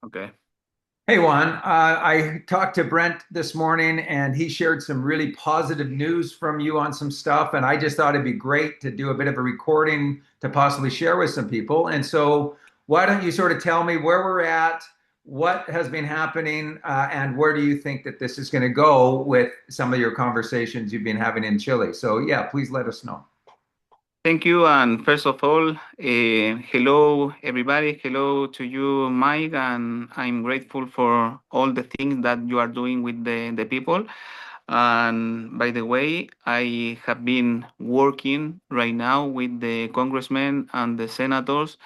Okay. Hey Juan, I talked to Brent this morning and he shared some really positive news from you on some stuff. And I just thought it'd be great to do a bit of a recording to possibly share with some people. And so, why don't you sort of tell me where we're at, what has been happening, and where do you think that this is going to go with some of your conversations you've been having in Chile? So, yeah, please let us know. Thank you. And first of all, hello, everybody. Hello to you, Mike. And I'm grateful for all the things that you are doing with the people. And by the way, I have been working right now with the congressmen and the senators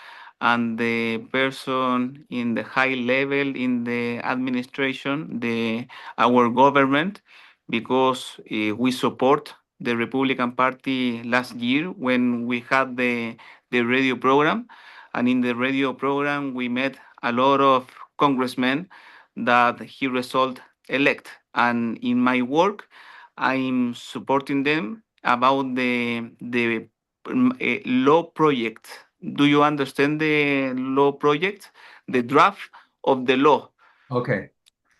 and the person in the high level in the administration, the our government, because we support the Republican Party last year when we had the radio program. And in the radio program, we met a lot of congressmen that he result elect. And in my work, I'm supporting them about the law project. Do you understand the law project? The draft of the law. Okay.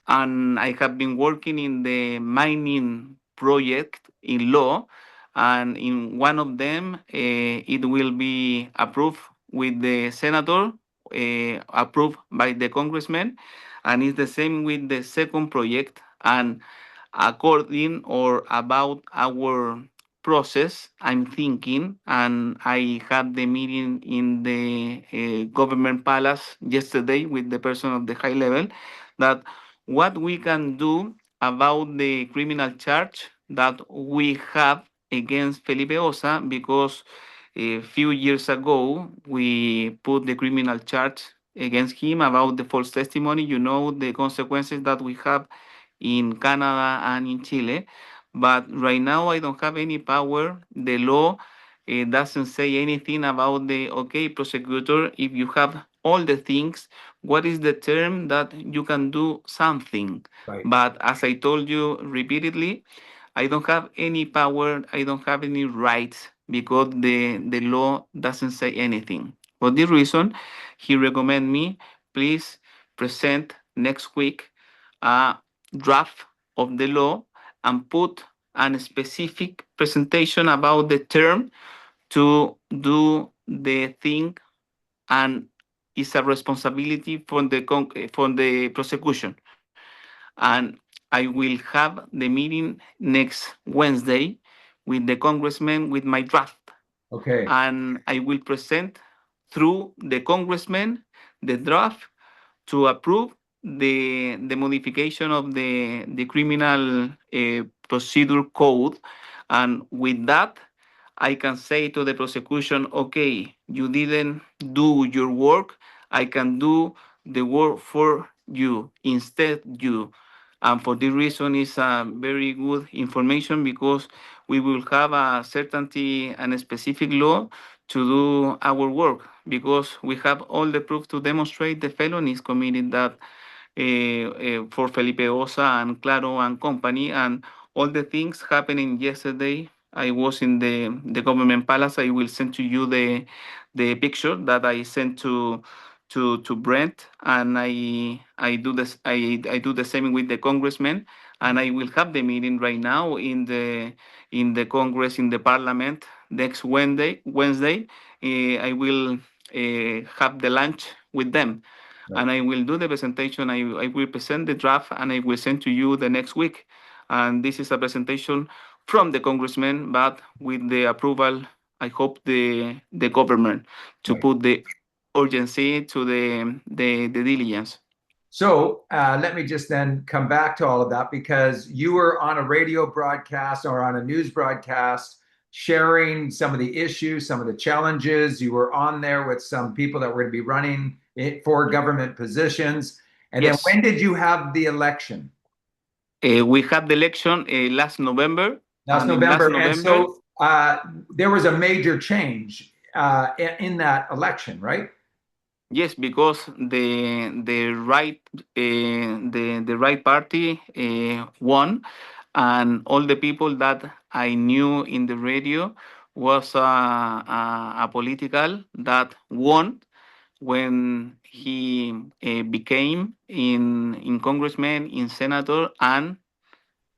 And I have been working in the mining project in law, and in one of them, it will be approved with the senator, approved by the congressman, and it's the same with the second project. And according or about our process, I'm thinking, and I had the meeting in the government palace yesterday with the person of the high level, that what we can do about the criminal charge that we have against Felipe Osa, because a few years ago we put the criminal charge against him about the false testimony. You know the consequences that we have in Canada and in Chile. But right now, I don't have any power. The law doesn't say anything about the okay, prosecutor, if you have all the things, what is the term that you can do something? Right. But as I told you repeatedly, I don't have any power, I don't have any rights because the law doesn't say anything. For this reason, he recommend me, please present next week a draft of the law and put a specific presentation about the term to do the thing, and it's a responsibility from the prosecution. And I will have the meeting next Wednesday with the congressman with my draft, Okay. and I will present through the congressman the draft to approve the modification of the criminal procedure code. And with that, I can say to the prosecution, okay, you didn't do your work. I can do the work for you instead you. And for this reason, it's a very good information because we will have a certainty and a specific law to do our work, because we have all the proof to demonstrate the felonies committed that for Felipe Osa and Claro and company, and all the things happening yesterday. I was in the government palace. I will send to you the picture that I sent to Brent, and I do the same with the congressman, and I will have the meeting right now in the Congress, in the Parliament next Wednesday. I will have the lunch with them, Right. and I will do the presentation. I will present the draft and I will send to you the next week. And this is a presentation from the congressman, but with the approval, I hope the government to Right. put the urgency to the diligence. So let me just then come back to all of that because you were on a radio broadcast or on a news broadcast sharing some of the issues, some of the challenges. You were on there with some people that were going to be running it for government positions. And then Yes, when did you have the election? we had the election last November, Last and in last November. And November, so there was a major change in that election, right? yes, because the right party won, and all the people that I knew in the radio was a political that won when he became in congressman, in senator, and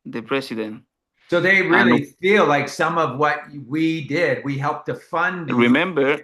the president. So they And really feel like some of what we did, we helped to fund you. remember,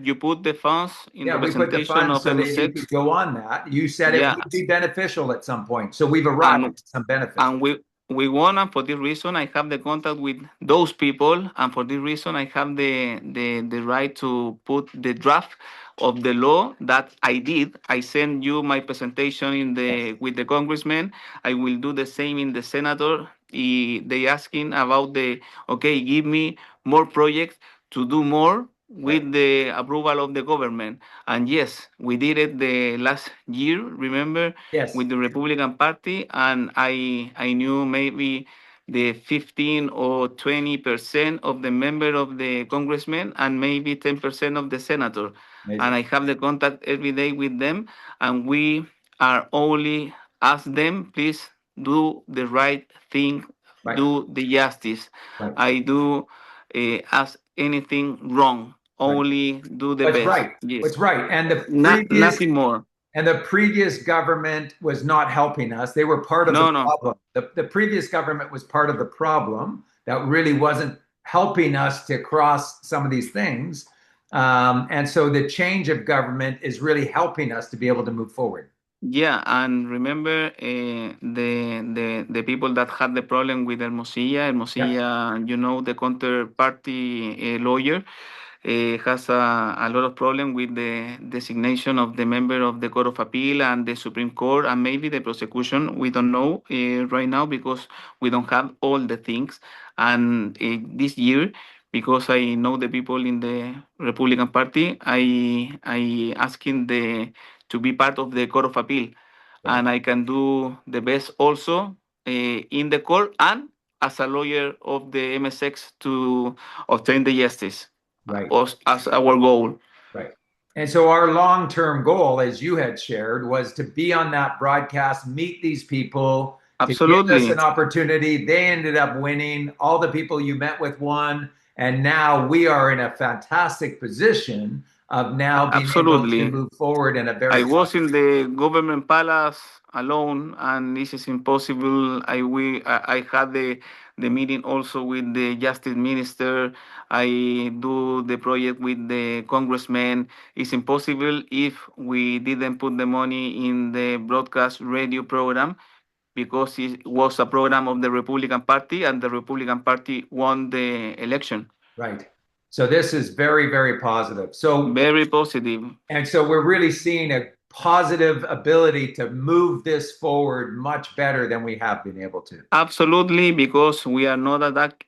you put the funds in Yeah, we put the representation funds of so that you could MSX. go on that. You said it Yeah, would be beneficial at some point. So we've arrived and at some benefit. and we won, and for this reason I have the contact with those people, and for this reason I have the right to put the draft of the law that I did. I send you my presentation in the Yes. with the congressman. I will do the same in the senator. They asking about the, okay, give me more projects to do more Right. with the approval of the government. And yes, we did it the last year, remember, Yes. with the Republican Party, and I knew maybe the 15 or 20% of the member of the congressman, and maybe 10% of the senator. And Amazing. I have the contact every day with them, and we are only ask them, please do the right thing, Right. do the justice. Right. I do ask anything wrong. Right. Only do the That's best. right. Yes, That's right. nothing more. And the previous government was not helping us. They were part of the No, no. problem. The previous government was part of the problem that really wasn't helping us to cross some of these things. And so the change of government is really helping us to be able to move forward. Yeah, and remember the people that had the problem with Hermosilla. Yeah. Hermosilla, the counterparty lawyer, has a lot of problem with the designation of the member of the Court of Appeal and the Supreme Court, and maybe the prosecution. We don't know right now because we don't have all the things. And this year, because I know the people in the Republican Party, I asking the to be part of the Court of Appeal, Right. and I can do the best also in the court and as a lawyer of the MSX to obtain the justice Right. as our goal. Right. And so our long-term goal, as you had shared, was to be on that broadcast, meet these people, to give us Absolutely, an opportunity. They ended up winning. All the people you met with won. And now we are in a fantastic position of now being able to absolutely. move forward in a I very was in the government palace alone, and this is impossible. I had the meeting also with the justice minister. I do the project with the congressman. It's impossible if we didn't put the money in the broadcast radio program, because it was a program of the Republican Party, and the Republican Party won the election. right. So this is very, very positive. So Very positive. and so we're really seeing a positive ability to move this forward much better than we have been able to. Absolutely, because we are not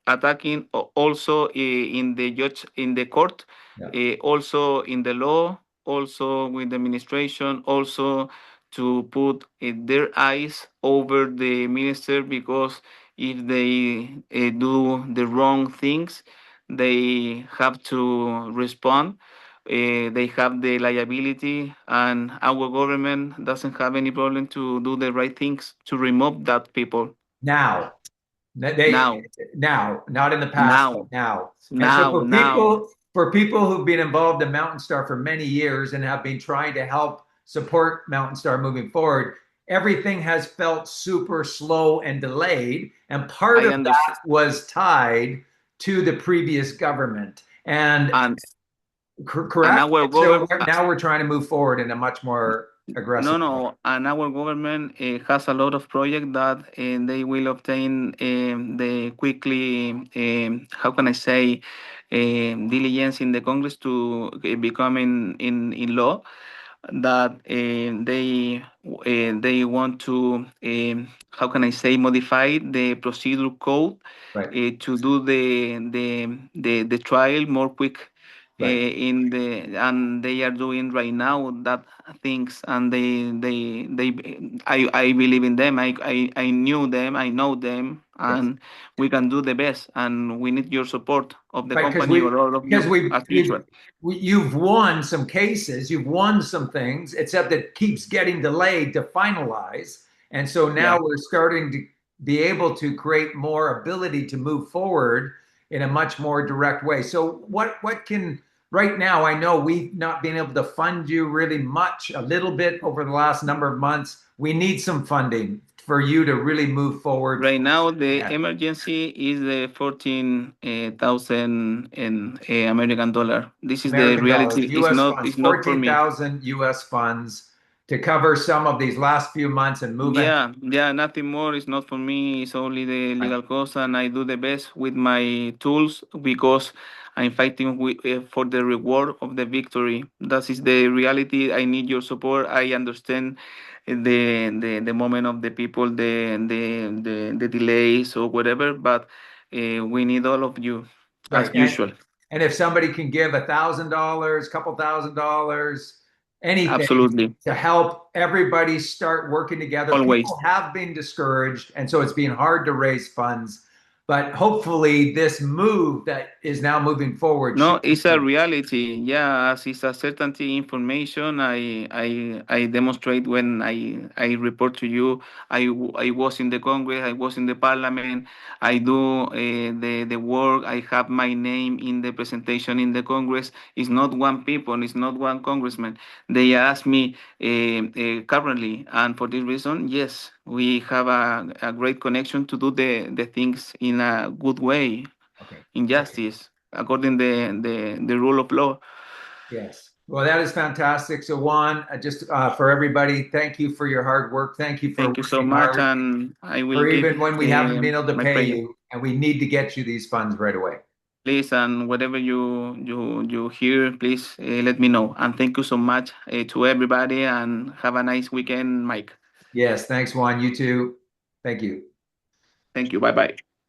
attacking also in the judge in the court, Yeah. also in the law, also with the administration, also to put their eyes over the minister, because if they do the wrong things, they have to respond. They have the liability, and our government doesn't have any problem to do the right things to remove that people. Now, they Now, now, not in the past, but now, now. And so now. for people who've been involved in Mountain Star for many years and have been trying to help support Mountain Star moving forward, everything has felt super slow and delayed. And part I of that understand. was tied to the previous government. And And and correct? our So government, now we're trying to move forward in a much more aggressive no, way. no, and our government has a lot of projects that they will obtain the quickly, how can I say, diligence in the Congress to become in law, that they want to, how can I say, modify the procedure code Right, to do the trial more quick. right. In the and they are doing right now that things, and I believe in them. I knew them, I know them, Yes. and we can do the best, and we need your support of the Right, because company or all of because you we as we've usual. you've won some cases, you've won some things, except it keeps getting delayed to finalize. And so now Yeah. we're starting to be able to create more ability to move forward in a much more direct way. So what can right now, I know we've not been able to fund you really much, a little bit over the last number of months. We need some funding for you to really move forward. Right now, the Yeah, emergency is the 14,000 in American dollar. This is the American reality. dollars, US funds, It's not for me. 14,000 US funds to cover some of these last few months and move ahead. Yeah, yeah, nothing more. It's not for me. It's only the Right. legal cost, and I do the best with my tools because I'm fighting for the reward of the victory. That is the reality. I need your support. I understand the moment of the people, the delays or whatever, but we need all of you as Right. usual. And if somebody can give $1,000, couple $1,000, anything Absolutely, to help everybody start working together. always. People have been discouraged, and so it's been hard to raise funds. But hopefully, this move that is now moving forward should No, it's a be reality. Yeah, as it's a certainty information, I demonstrate when I report to you. I was in the Congress, I was in the Parliament. I do the work. I have my name in the presentation in the Congress. It's not one people. It's not one congressman. They ask me currently, and for this reason, yes, we have a great connection to do the things in a good way, okay. in Great. justice, according the rule of law. Yes. Well, that is fantastic. So, Juan, just for everybody, thank you for your hard work. Thank you for Thank you so working much, hard, and I will for give even when we haven't been able to my pay prayer. you, and we need to get you these funds right away. Please, and whatever you hear, please let me know. And thank you so much to everybody, and have a nice weekend, Mike. Yes. Thanks, Juan. You too. Thank you. Thank you. Bye bye.